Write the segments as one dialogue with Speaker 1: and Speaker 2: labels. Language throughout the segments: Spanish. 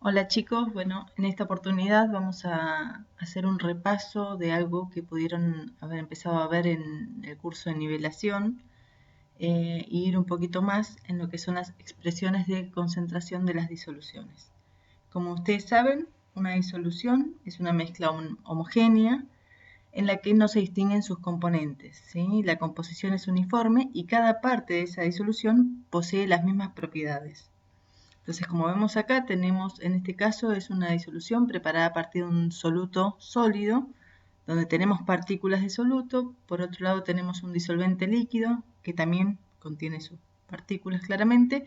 Speaker 1: Hola chicos, bueno, en esta oportunidad vamos a hacer un repaso de algo que pudieron haber empezado a ver en el curso de nivelación e ir un poquito más en lo que son las expresiones de concentración de las disoluciones. Como ustedes saben, una disolución es una mezcla homogénea en la que no se distinguen sus componentes, ¿sí? La composición es uniforme y cada parte de esa disolución posee las mismas propiedades. Entonces, como vemos acá, tenemos, en este caso, es una disolución preparada a partir de un soluto sólido, donde tenemos partículas de soluto. Por otro lado, tenemos un disolvente líquido, que también contiene sus partículas claramente.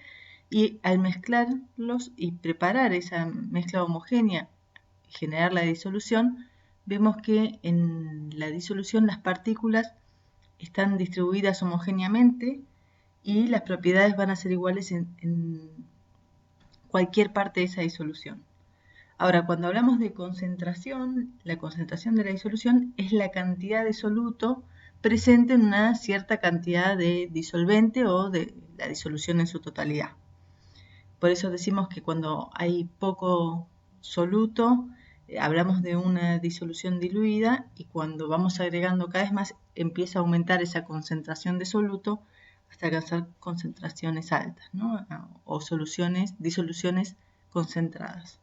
Speaker 1: Y al mezclarlos y preparar esa mezcla homogénea y generar la disolución, vemos que en la disolución las partículas están distribuidas homogéneamente y las propiedades van a ser iguales en cualquier parte de esa disolución. Ahora, cuando hablamos de concentración, la concentración de la disolución es la cantidad de soluto presente en una cierta cantidad de disolvente o de la disolución en su totalidad. Por eso decimos que cuando hay poco soluto, hablamos de una disolución diluida, y cuando vamos agregando cada vez más, empieza a aumentar esa concentración de soluto hasta alcanzar concentraciones altas, ¿no? O disoluciones concentradas.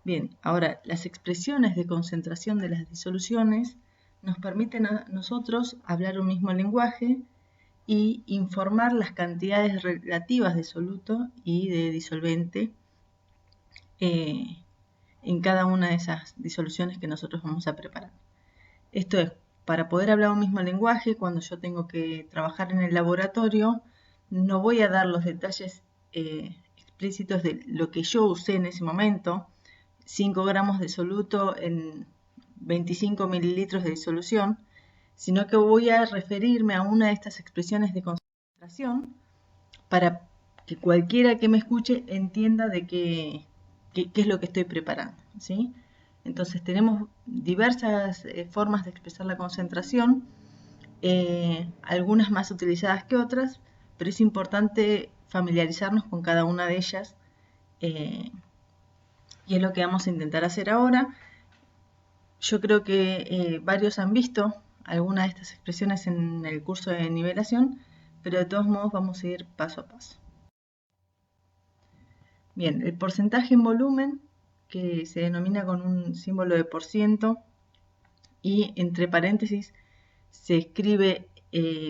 Speaker 1: Bien, ahora las expresiones de concentración de las disoluciones nos permiten a nosotros hablar un mismo lenguaje y informar las cantidades relativas de soluto y de disolvente en cada una de esas disoluciones que nosotros vamos a preparar. Esto es, para poder hablar un mismo lenguaje, cuando yo tengo que trabajar en el laboratorio, no voy a dar los detalles explícitos de lo que yo usé en ese momento, 5 gramos de soluto en 25 mililitros de disolución, sino que voy a referirme a una de estas expresiones de concentración para que cualquiera que me escuche entienda de qué es lo que estoy preparando, ¿sí? Entonces tenemos diversas formas de expresar la concentración, algunas más utilizadas que otras, pero es importante familiarizarnos con cada una de ellas, y es lo que vamos a intentar hacer ahora. Yo creo que varios han visto algunas de estas expresiones en el curso de nivelación, pero de todos modos vamos a ir paso a paso. Bien, el porcentaje en volumen, que se denomina con un símbolo de por ciento, y entre paréntesis se escribe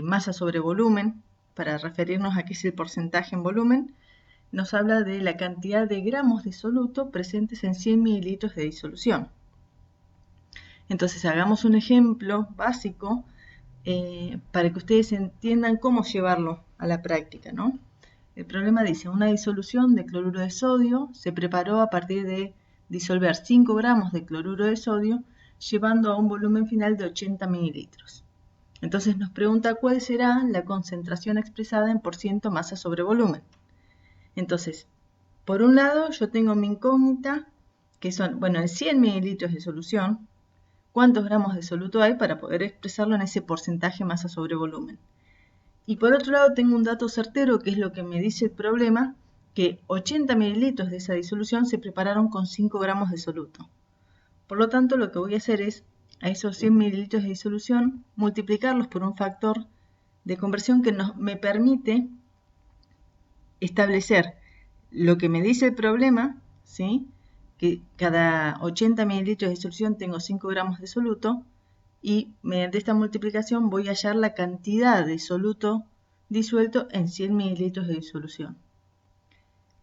Speaker 1: masa sobre volumen, para referirnos a qué es el porcentaje en volumen, nos habla de la cantidad de gramos de soluto presentes en 100 mililitros de disolución. Entonces hagamos un ejemplo básico para que ustedes entiendan cómo llevarlo a la práctica, ¿no? El problema dice, una disolución de cloruro de sodio se preparó a partir de disolver 5 gramos de cloruro de sodio, llevando a un volumen final de 80 mililitros. Entonces nos pregunta cuál será la concentración expresada en % masa sobre volumen. Entonces, por un lado yo tengo mi incógnita, que son, bueno, en 100 mililitros de solución, ¿cuántos gramos de soluto hay para poder expresarlo en ese porcentaje masa sobre volumen? Y por otro lado tengo un dato certero, que es lo que me dice el problema, que 80 mililitros de esa disolución se prepararon con 5 gramos de soluto. Por lo tanto, lo que voy a hacer es, a esos 100 mililitros de disolución, multiplicarlos por un factor de conversión que me permite establecer lo que me dice el problema, ¿sí? Que cada 80 mililitros de disolución tengo 5 gramos de soluto, y mediante esta multiplicación voy a hallar la cantidad de soluto disuelto en 100 mililitros de disolución.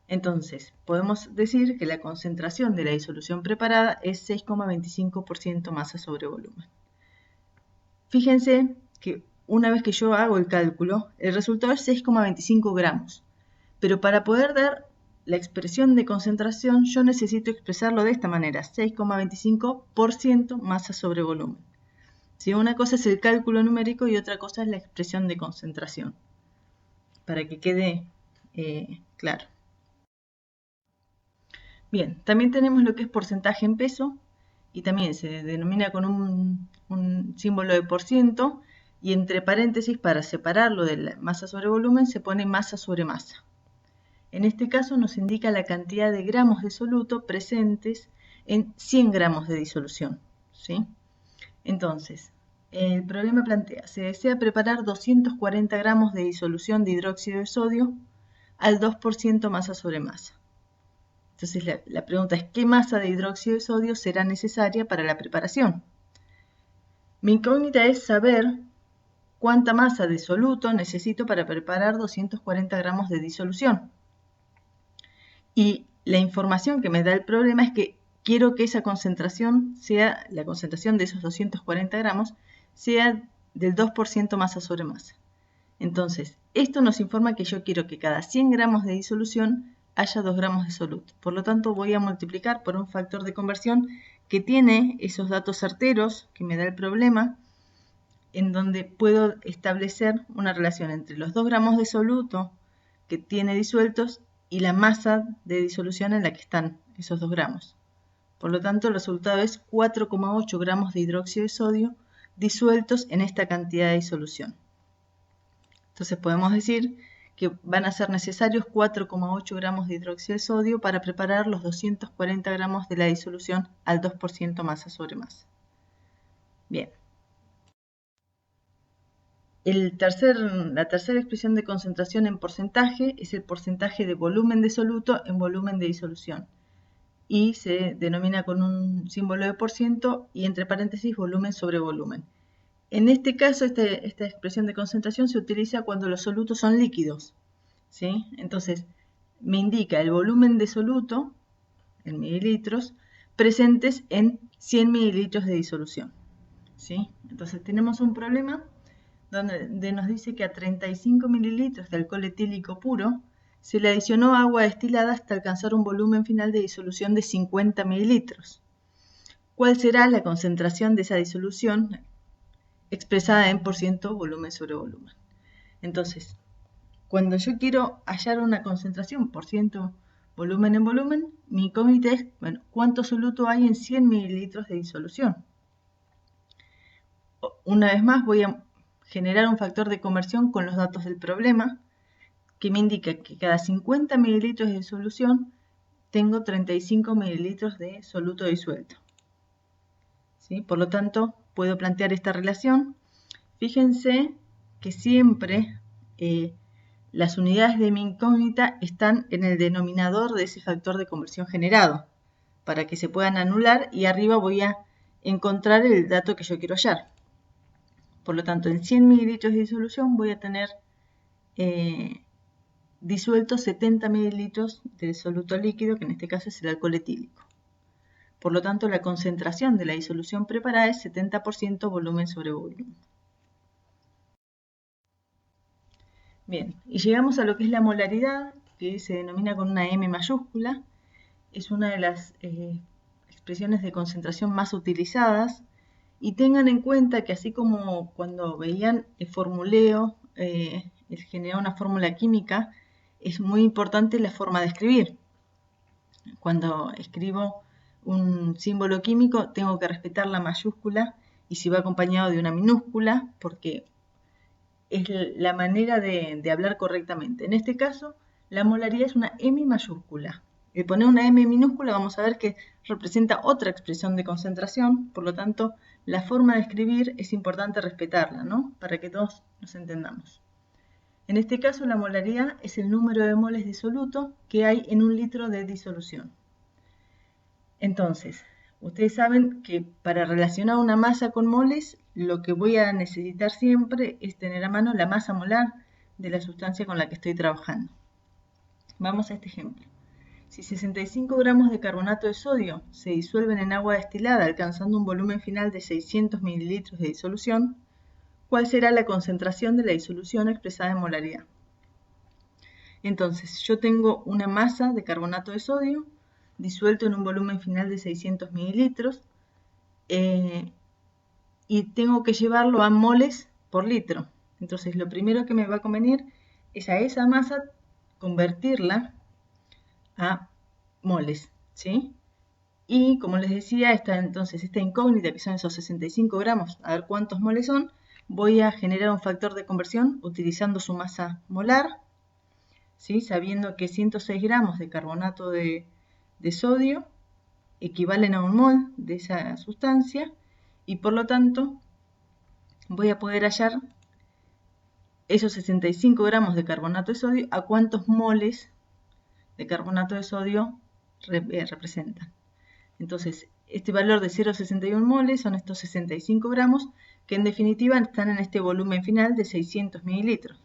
Speaker 1: Entonces, podemos decir que la concentración de la disolución preparada es 6,25% masa sobre volumen. Fíjense que una vez que yo hago el cálculo, el resultado es 6,25 gramos. Pero para poder dar la expresión de concentración, yo necesito expresarlo de esta manera, 6,25% masa sobre volumen. ¿Sí? Una cosa es el cálculo numérico y otra cosa es la expresión de concentración, para que quede claro. Bien, también tenemos lo que es porcentaje en peso, y también se denomina con un símbolo de por ciento, y entre paréntesis, para separarlo de la masa sobre volumen, se pone masa sobre masa. En este caso nos indica la cantidad de gramos de soluto presentes en 100 gramos de disolución, ¿sí? Entonces, el problema plantea, se desea preparar 240 gramos de disolución de hidróxido de sodio al 2% masa sobre masa. Entonces la pregunta es, ¿qué masa de hidróxido de sodio será necesaria para la preparación? Mi incógnita es saber cuánta masa de soluto necesito para preparar 240 gramos de disolución. Y la información que me da el problema es que quiero que esa concentración sea, la concentración de esos 240 gramos, sea del 2% masa sobre masa. Entonces, esto nos informa que yo quiero que cada 100 gramos de disolución haya 2 gramos de soluto. Por lo tanto, voy a multiplicar por un factor de conversión que tiene esos datos certeros que me da el problema, en donde puedo establecer una relación entre los 2 gramos de soluto que tiene disueltos y la masa de disolución en la que están esos 2 gramos. Por lo tanto, el resultado es 4,8 gramos de hidróxido de sodio disueltos en esta cantidad de disolución. Entonces podemos decir que van a ser necesarios 4,8 gramos de hidróxido de sodio para preparar los 240 gramos de la disolución al 2% masa sobre masa. Bien. La tercera expresión de concentración en porcentaje es el porcentaje de volumen de soluto en volumen de disolución y se denomina con un símbolo de por ciento y entre paréntesis volumen sobre volumen. En este caso, esta expresión de concentración se utiliza cuando los solutos son líquidos, ¿sí? Entonces, me indica el volumen de soluto, en mililitros, presentes en 100 mililitros de disolución, ¿sí? Entonces, tenemos un problema donde nos dice que a 35 mililitros de alcohol etílico puro se le adicionó agua destilada hasta alcanzar un volumen final de disolución de 50 mililitros. ¿Cuál será la concentración de esa disolución expresada en por ciento volumen sobre volumen? Entonces, cuando yo quiero hallar una concentración por ciento volumen en volumen, mi incógnita es, bueno, ¿cuánto soluto hay en 100 mililitros de disolución? Una vez más voy a generar un factor de conversión con los datos del problema, que me indica que cada 50 mililitros de solución tengo 35 mililitros de soluto disuelto, ¿sí? Por lo tanto, puedo plantear esta relación. Fíjense que siempre las unidades de mi incógnita están en el denominador de ese factor de conversión generado, para que se puedan anular, y arriba voy a encontrar el dato que yo quiero hallar. Por lo tanto, en 100 mililitros de disolución voy a tener disueltos 70 mililitros de soluto líquido, que en este caso es el alcohol etílico. Por lo tanto, la concentración de la disolución preparada es 70% volumen sobre volumen. Bien, y llegamos a lo que es la molaridad, que se denomina con una M mayúscula. Es una de las expresiones de concentración más utilizadas. Y tengan en cuenta que así como cuando veían el formuleo, el generar una fórmula química, es muy importante la forma de escribir. Cuando escribo un símbolo químico, tengo que respetar la mayúscula y si va acompañado de una minúscula, porque es la manera de hablar correctamente. En este caso, la molaridad es una M mayúscula. De poner una M minúscula vamos a ver que representa otra expresión de concentración, por lo tanto, la forma de escribir es importante respetarla, ¿no? Para que todos nos entendamos. En este caso, la molaridad es el número de moles de soluto que hay en un litro de disolución. Entonces, ustedes saben que para relacionar una masa con moles, lo que voy a necesitar siempre es tener a mano la masa molar de la sustancia con la que estoy trabajando. Vamos a este ejemplo. Si 65 gramos de carbonato de sodio se disuelven en agua destilada alcanzando un volumen final de 600 mililitros de disolución, ¿cuál será la concentración de la disolución expresada en molaridad? Entonces, yo tengo una masa de carbonato de sodio disuelto en un volumen final de 600 mililitros y tengo que llevarlo a moles por litro. Entonces, lo primero que me va a convenir es a esa masa convertirla a moles, ¿sí? Y como les decía, entonces esta incógnita que son esos 65 gramos, a ver cuántos moles son, voy a generar un factor de conversión utilizando su masa molar. ¿sí? Sabiendo que 106 gramos de carbonato de sodio equivalen a un mol de esa sustancia y por lo tanto voy a poder hallar esos 65 gramos de carbonato de sodio a cuántos moles de carbonato de sodio representan. Entonces, este valor de 0,61 moles son estos 65 gramos que en definitiva están en este volumen final de 600 mililitros.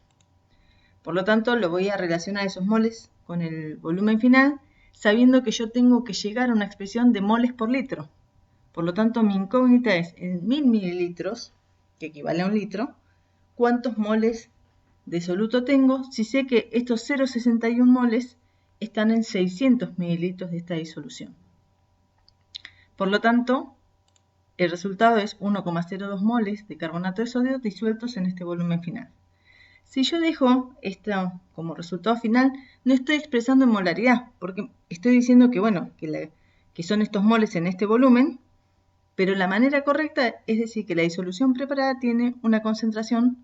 Speaker 1: Por lo tanto, lo voy a relacionar esos moles con el volumen final, sabiendo que yo tengo que llegar a una expresión de moles por litro. Por lo tanto, mi incógnita es en 1000 mililitros, que equivale a un litro, ¿cuántos moles de soluto tengo? Si sé que estos 0,61 moles están en 600 mililitros de esta disolución. Por lo tanto, el resultado es 1,02 moles de carbonato de sodio disueltos en este volumen final. Si yo dejo esto como resultado final, no estoy expresando en molaridad, porque estoy diciendo que, bueno, que son estos moles en este volumen, pero la manera correcta es decir que la disolución preparada tiene una concentración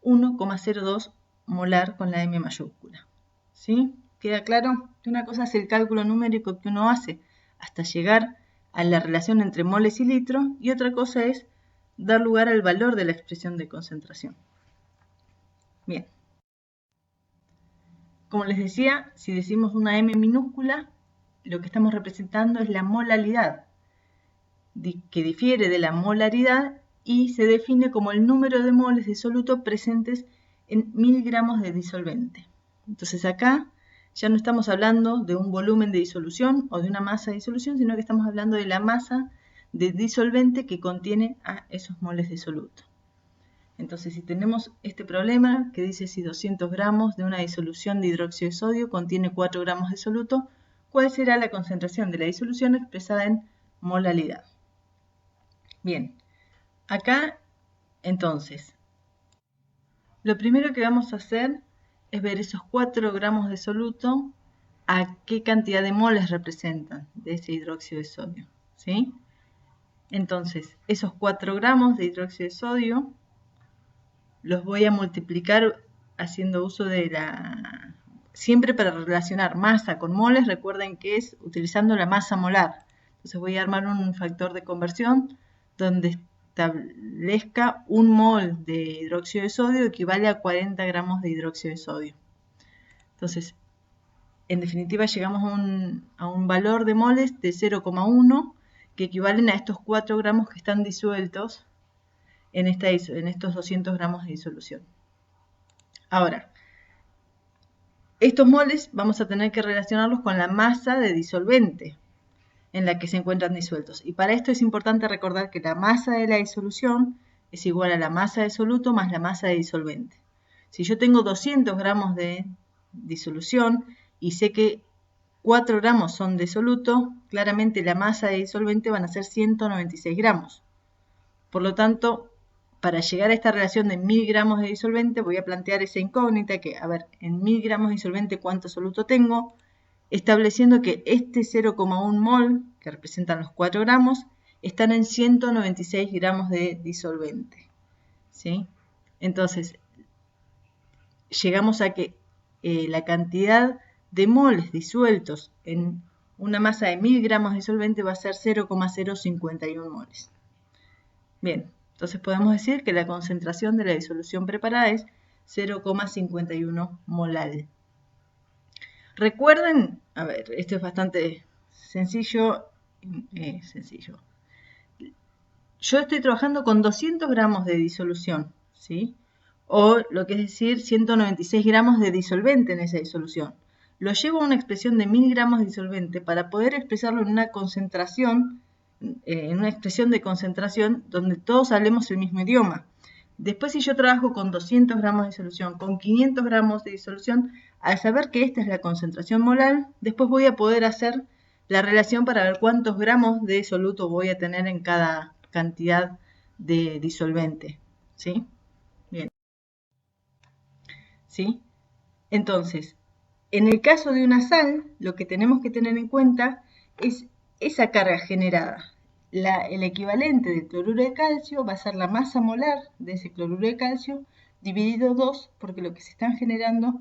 Speaker 1: 1,02 molar con la M mayúscula. ¿Sí? ¿Queda claro? Una cosa es el cálculo numérico que uno hace hasta llegar a la relación entre moles y litros, y otra cosa es dar lugar al valor de la expresión de concentración. Bien. Como les decía, si decimos una M minúscula, lo que estamos representando es la molalidad, que difiere de la molaridad y se define como el número de moles de soluto presentes en 1000 gramos de disolvente. Entonces acá ya no estamos hablando de un volumen de disolución o de una masa de disolución, sino que estamos hablando de la masa de disolvente que contiene a esos moles de soluto. Entonces, si tenemos este problema que dice si 200 gramos de una disolución de hidróxido de sodio contiene 4 gramos de soluto, ¿cuál será la concentración de la disolución expresada en molalidad? Bien, acá entonces, lo primero que vamos a hacer es ver esos 4 gramos de soluto a qué cantidad de moles representan de ese hidróxido de sodio, ¿sí? Entonces, esos 4 gramos de hidróxido de sodio los voy a multiplicar haciendo uso de la... Siempre para relacionar masa con moles, recuerden que es utilizando la masa molar. Entonces voy a armar un factor de conversión donde establezca un mol de hidróxido de sodio equivale a 40 gramos de hidróxido de sodio. Entonces, en definitiva llegamos a un valor de moles de 0,1 que equivalen a estos 4 gramos que están disueltos en estos 200 gramos de disolución. Ahora, estos moles vamos a tener que relacionarlos con la masa de disolvente en la que se encuentran disueltos. Y para esto es importante recordar que la masa de la disolución es igual a la masa de soluto más la masa de disolvente. Si yo tengo 200 gramos de disolución y sé que 4 gramos son de soluto, claramente la masa de disolvente van a ser 196 gramos. Por lo tanto, para llegar a esta relación de 1000 gramos de disolvente, voy a plantear esa incógnita que, a ver, en 1000 gramos de disolvente, ¿cuánto soluto tengo? Estableciendo que este 0,1 mol, que representan los 4 gramos, están en 196 gramos de disolvente. ¿Sí? Entonces, llegamos a que la cantidad de moles disueltos en una masa de 1000 gramos de disolvente va a ser 0,051 moles. Bien, entonces podemos decir que la concentración de la disolución preparada es 0,51 molal. Recuerden, a ver, esto es bastante sencillo. Yo estoy trabajando con 200 gramos de disolución, ¿sí? O lo que es decir, 196 gramos de disolvente en esa disolución. Lo llevo a una expresión de 1000 gramos de disolvente para poder expresarlo en una concentración, en una expresión de concentración donde todos hablemos el mismo idioma. Después, si yo trabajo con 200 gramos de disolución, con 500 gramos de disolución, al saber que esta es la concentración molar, después voy a poder hacer la relación para ver cuántos gramos de soluto voy a tener en cada cantidad de disolvente. ¿Sí? Bien. ¿Sí? Entonces, en el caso de una sal, lo que tenemos que tener en cuenta es esa carga generada. El equivalente del cloruro de calcio va a ser la masa molar de ese cloruro de calcio dividido 2, porque lo que se están generando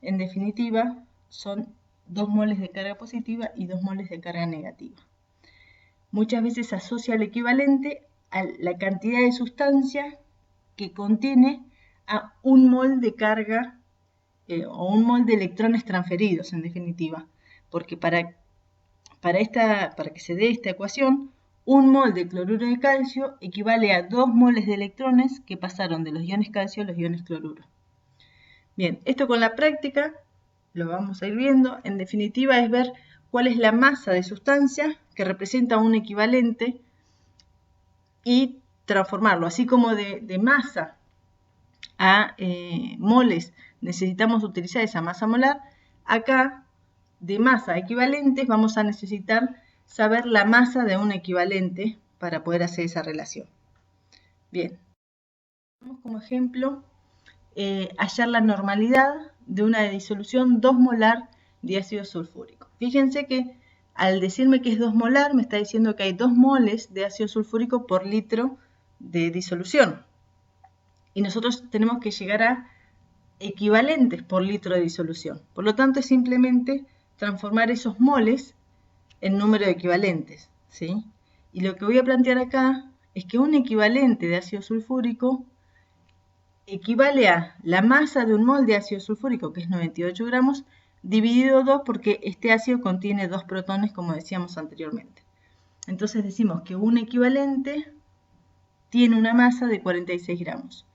Speaker 1: en definitiva, son 2 moles de carga positiva y 2 moles de carga negativa. Muchas veces se asocia el equivalente a la cantidad de sustancia que contiene a 1 mol de carga o 1 mol de electrones transferidos, en definitiva, porque para que se dé esta ecuación, 1 mol de cloruro de calcio equivale a 2 moles de electrones que pasaron de los iones calcio a los iones cloruro. Bien, esto con la práctica lo vamos a ir viendo. En definitiva es ver cuál es la masa de sustancia que representa un equivalente y transformarlo, así como de masa a moles necesitamos utilizar esa masa molar. Acá de masa a equivalentes vamos a necesitar saber la masa de un equivalente para poder hacer esa relación. Bien, vamos como ejemplo hallar la normalidad de una disolución 2 molar de ácido sulfúrico. Fíjense que al decirme que es 2 molar me está diciendo que hay 2 moles de ácido sulfúrico por litro de disolución. Y nosotros tenemos que llegar a equivalentes por litro de disolución. Por lo tanto, es simplemente transformar esos moles en número de equivalentes, ¿sí? Y lo que voy a plantear acá es que un equivalente de ácido sulfúrico equivale a la masa de un mol de ácido sulfúrico, que es 98 gramos, dividido 2 porque este ácido contiene 2 protones, como decíamos anteriormente. Entonces decimos que un equivalente tiene una masa de 46 gramos.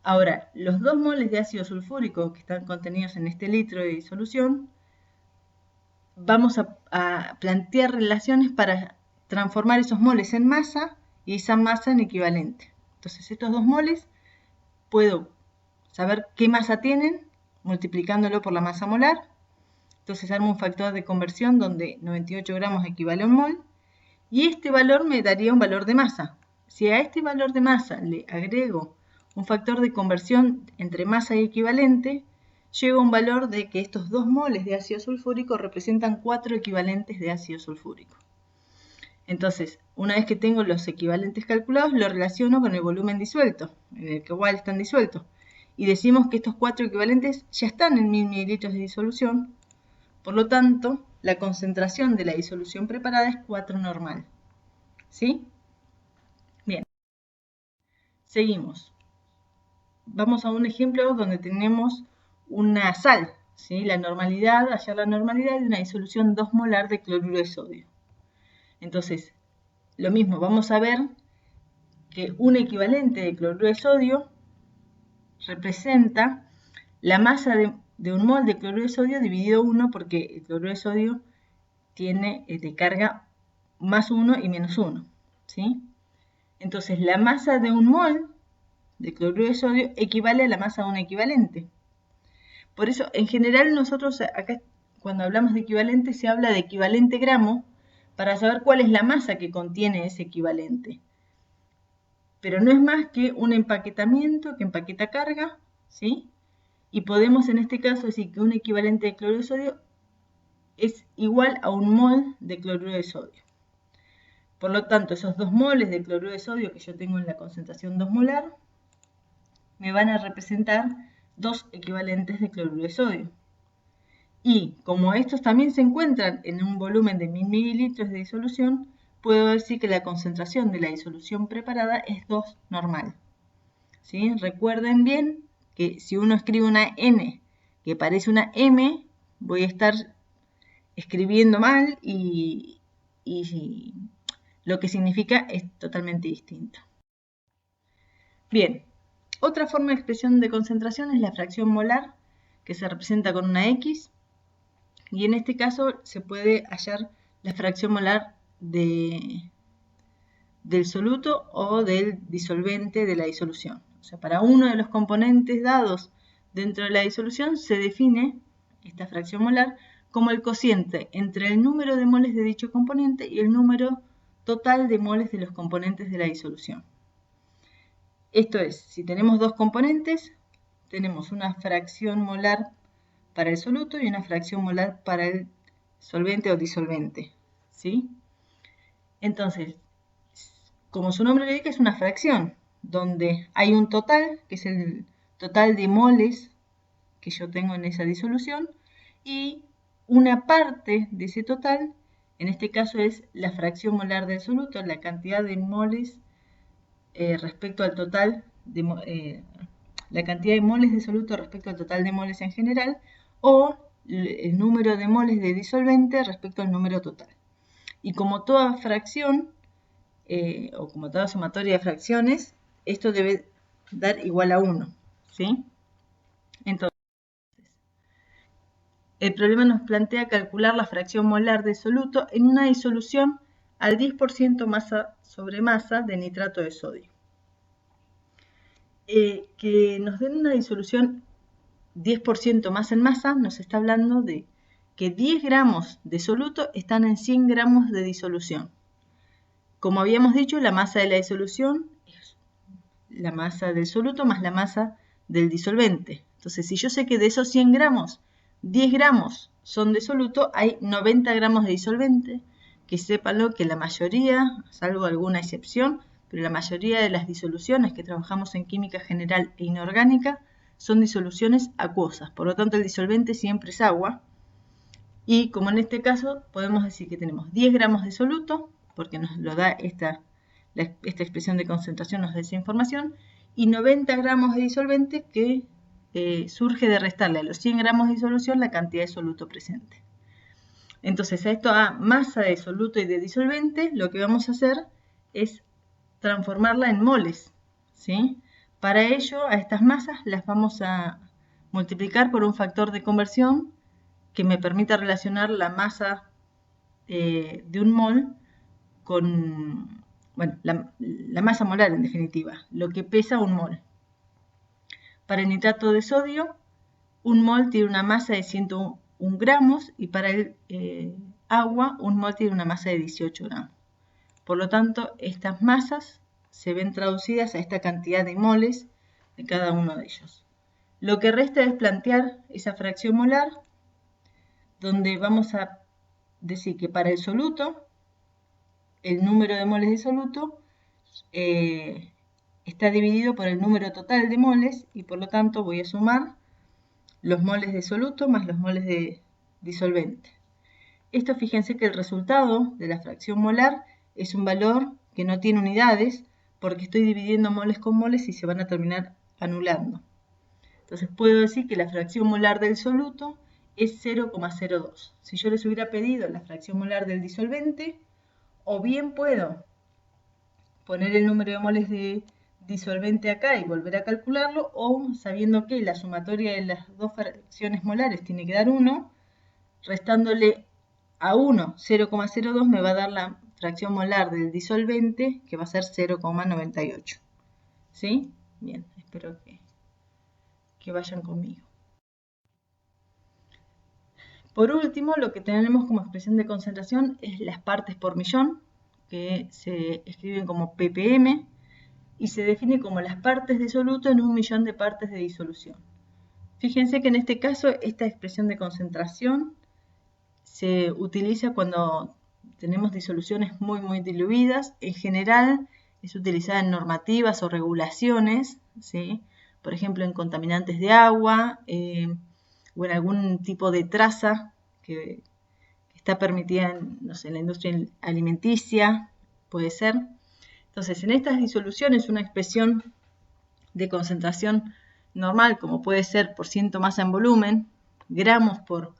Speaker 1: Ahora, los 2 moles de ácido sulfúrico que están contenidos en este litro de disolución, vamos a plantear relaciones para transformar esos moles en masa y esa masa en equivalente. Entonces, estos 2 moles puedo saber qué masa tienen multiplicándolo por la masa molar. Entonces armo un factor de conversión donde 98 gramos equivale a un mol. Y este valor me daría un valor de masa. Si a este valor de masa le agrego un factor de conversión entre masa y equivalente, llego a un valor de que estos 2 moles de ácido sulfúrico representan 4 equivalentes de ácido sulfúrico. Entonces, una vez que tengo los equivalentes calculados, lo relaciono con el volumen disuelto, en el que igual están disueltos. Y decimos que estos 4 equivalentes ya están en 1000 mililitros de disolución. Por lo tanto, la concentración de la disolución preparada es 4 normal. ¿Sí? Bien. Seguimos. Vamos a un ejemplo donde tenemos una sal. ¿Sí? Hallar la normalidad de una disolución 2 molar de cloruro de sodio. Entonces, lo mismo, vamos a ver que un equivalente de cloruro de sodio representa la masa de un mol de cloruro de sodio dividido 1, porque el cloruro de sodio tiene de carga más 1 y menos 1. ¿Sí? Entonces, la masa de un mol de cloruro de sodio equivale a la masa de un equivalente. Por eso, en general, nosotros acá, cuando hablamos de equivalente, se habla de equivalente gramo, para saber cuál es la masa que contiene ese equivalente. Pero no es más que un empaquetamiento que empaqueta carga, ¿sí? Y podemos en este caso decir que un equivalente de cloruro de sodio es igual a un mol de cloruro de sodio. Por lo tanto, esos 2 moles de cloruro de sodio que yo tengo en la concentración 2 molar, me van a representar 2 equivalentes de cloruro de sodio. Y como estos también se encuentran en un volumen de 1000 mililitros de disolución, puedo decir que la concentración de la disolución preparada es 2 normal. ¿Sí? Recuerden bien que si uno escribe una N que parece una M, voy a estar escribiendo mal y lo que significa es totalmente distinto. Bien, otra forma de expresión de concentración es la fracción molar, que se representa con una X. Y en este caso se puede hallar la fracción molar del soluto o del disolvente de la disolución. O sea, para uno de los componentes dados dentro de la disolución se define esta fracción molar como el cociente entre el número de moles de dicho componente y el número total de moles de los componentes de la disolución. Esto es, si tenemos 2 componentes, tenemos una fracción molar para el soluto y una fracción molar para el solvente o disolvente, ¿sí? Entonces, como su nombre le indica, es una fracción donde hay un total, que es el total de moles que yo tengo en esa disolución y una parte de ese total, en este caso es la fracción molar del soluto, la cantidad de moles respecto al total, la cantidad de moles de soluto respecto al total de moles en general, o el número de moles de disolvente respecto al número total. Y como toda fracción, o como toda sumatoria de fracciones, esto debe dar igual a 1, ¿sí? Entonces, el problema nos plantea calcular la fracción molar de soluto en una disolución al 10% masa sobre masa de nitrato de sodio. Que nos den una disolución 10% más en masa, nos está hablando de que 10 gramos de soluto están en 100 gramos de disolución. Como habíamos dicho, la masa de la disolución es la masa del soluto más la masa del disolvente. Entonces, si yo sé que de esos 100 gramos, 10 gramos son de soluto, hay 90 gramos de disolvente, que sépanlo que la mayoría, salvo alguna excepción, pero la mayoría de las disoluciones que trabajamos en química general e inorgánica son disoluciones acuosas. Por lo tanto, el disolvente siempre es agua. Y como en este caso, podemos decir que tenemos 10 gramos de soluto, porque nos lo da esta expresión de concentración, nos da esa información, y 90 gramos de disolvente que surge de restarle a los 100 gramos de disolución la cantidad de soluto presente. Entonces, a esto a masa de soluto y de disolvente, lo que vamos a hacer es transformarla en moles, ¿sí? Para ello, a estas masas las vamos a multiplicar por un factor de conversión que me permita relacionar la masa de un mol con, bueno, la masa molar en definitiva, lo que pesa un mol. Para el nitrato de sodio, un mol tiene una masa de 101 gramos y para el agua, un mol tiene una masa de 18 gramos. Por lo tanto, estas masas se ven traducidas a esta cantidad de moles de cada uno de ellos. Lo que resta es plantear esa fracción molar, donde vamos a decir que para el soluto, el número de moles de soluto está dividido por el número total de moles y por lo tanto voy a sumar los moles de soluto más los moles de disolvente. Esto, fíjense que el resultado de la fracción molar es un valor que no tiene unidades porque estoy dividiendo moles con moles y se van a terminar anulando. Entonces puedo decir que la fracción molar del soluto es 0,02. Si yo les hubiera pedido la fracción molar del disolvente, o bien puedo poner el número de moles de disolvente acá y volver a calcularlo, o sabiendo que la sumatoria de las dos fracciones molares tiene que dar 1, restándole a 1 0,02 me va a dar la fracción molar del disolvente, que va a ser 0,98. ¿Sí? Bien, espero que vayan conmigo. Por último, lo que tenemos como expresión de concentración es las partes por millón, que se escriben como ppm, y se define como las partes de soluto en 1.000.000 de partes de disolución. Fíjense que en este caso esta expresión de concentración se utiliza cuando tenemos disoluciones muy diluidas. En general es utilizada en normativas o regulaciones, ¿sí? Por ejemplo en contaminantes de agua o en algún tipo de traza que está permitida en, no sé, en la industria alimenticia, puede ser. Entonces, en estas disoluciones, una expresión de concentración normal, como puede ser por ciento masa en volumen, gramos por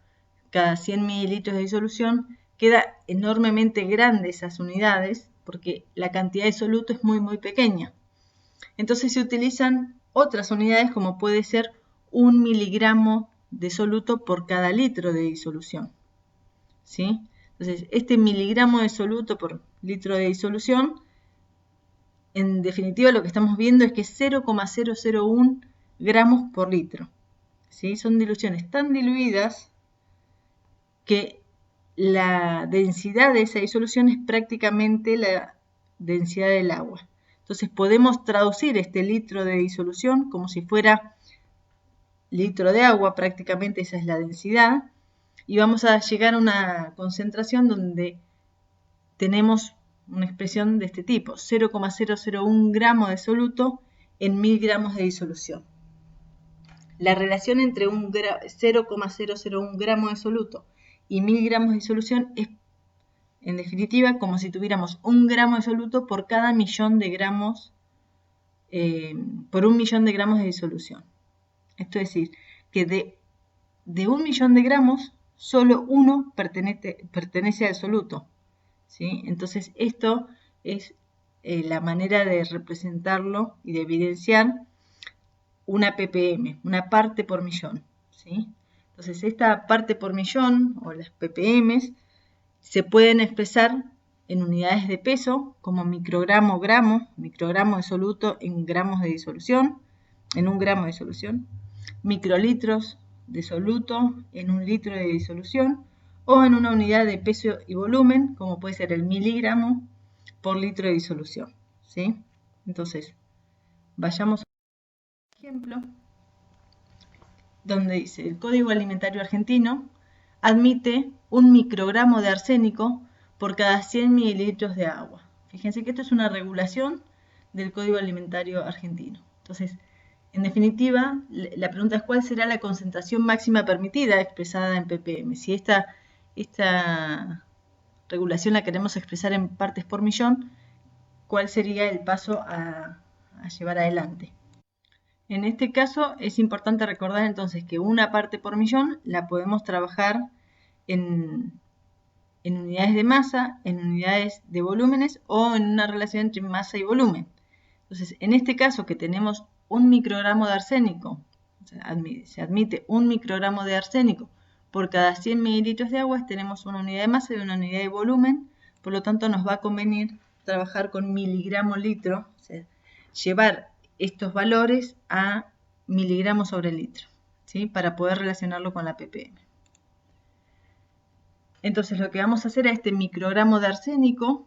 Speaker 1: cada 100 mililitros de disolución, queda enormemente grande esas unidades, porque la cantidad de soluto es muy pequeña. Entonces se utilizan otras unidades, como puede ser 1 miligramo de soluto por cada litro de disolución, ¿sí? Entonces, este miligramo de soluto por litro de disolución, en definitiva lo que estamos viendo es que es 0,001 gramos por litro, ¿sí? Son diluciones tan diluidas que la densidad de esa disolución es prácticamente la densidad del agua. Entonces podemos traducir este litro de disolución como si fuera litro de agua, prácticamente esa es la densidad, y vamos a llegar a una concentración donde tenemos una expresión de este tipo, 0,001 gramos de soluto en 1000 gramos de disolución. la relación entre 0,001 gramo de soluto y 1000 gramos de solución es, en definitiva, como si tuviéramos 1 gramo de soluto por cada millón de gramos, por 1 millón de gramos de disolución. Esto es decir, que de 1 millón de gramos, solo 1 pertenece al soluto, ¿sí? Entonces, esto es la manera de representarlo y de evidenciar una ppm, una parte por millón, ¿sí? Entonces, esta parte por millón, o las ppm, se pueden expresar en unidades de peso, como microgramo, gramo, microgramo de soluto en gramos de disolución, en 1 gramo de solución, microlitros de soluto en 1 litro de disolución, o en una unidad de peso y volumen, como puede ser el miligramo por litro de disolución, ¿sí? Entonces, vayamos a un ejemplo donde dice: el Código Alimentario Argentino admite 1 microgramo de arsénico por cada 100 mililitros de agua. Fíjense que esto es una regulación del Código Alimentario Argentino. Entonces, en definitiva, la pregunta es: ¿cuál será la concentración máxima permitida expresada en ppm? Si esta regulación la queremos expresar en partes por millón, ¿cuál sería el paso a llevar adelante? En este caso es importante recordar entonces que una parte por millón la podemos trabajar en unidades de masa, en unidades de volúmenes o en una relación entre masa y volumen. Entonces, en este caso que tenemos 1 microgramo de arsénico, se admite 1 microgramo de arsénico por cada 100 mililitros de agua, tenemos una unidad de masa y una unidad de volumen, por lo tanto nos va a convenir trabajar con miligramo litro, o sea, llevar estos valores a miligramos sobre litro, ¿sí? Para poder relacionarlo con la ppm. Entonces lo que vamos a hacer a este microgramo de arsénico,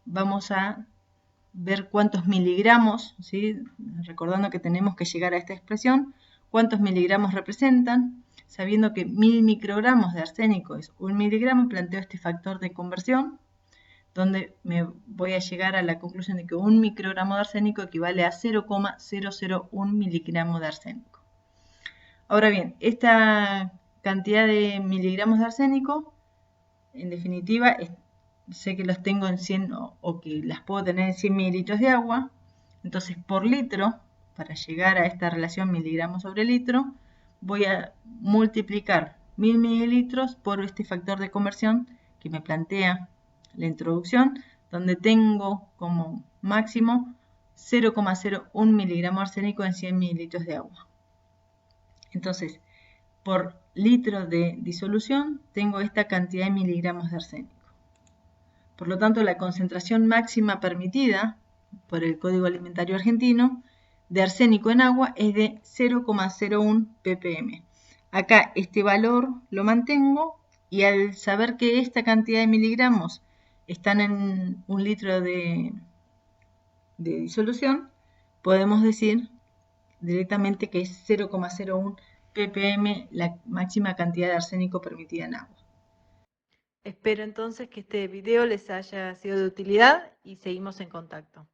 Speaker 1: vamos a ver cuántos miligramos, ¿sí? Recordando que tenemos que llegar a esta expresión, cuántos miligramos representan. Sabiendo que 1000 microgramos de arsénico es 1 miligramo, planteo este factor de conversión, donde me voy a llegar a la conclusión de que 1 microgramo de arsénico equivale a 0,001 miligramo de arsénico. Ahora bien, esta cantidad de miligramos de arsénico, en definitiva, sé que los tengo en 100 o que las puedo tener en 100 mililitros de agua. Entonces, por litro, para llegar a esta relación miligramos sobre litro, voy a multiplicar 1000 mililitros por este factor de conversión que me plantea la introducción, donde tengo como máximo 0,01 miligramo de arsénico en 100 mililitros de agua. Entonces, por litro de disolución tengo esta cantidad de miligramos de arsénico. Por lo tanto, la concentración máxima permitida por el Código Alimentario Argentino de arsénico en agua es de 0,01 ppm. Acá este valor lo mantengo y al saber que esta cantidad de miligramos están en 1 litro de disolución, podemos decir directamente que es 0,01 ppm la máxima cantidad de arsénico permitida en agua. Espero entonces que este video les haya sido de utilidad y seguimos en contacto.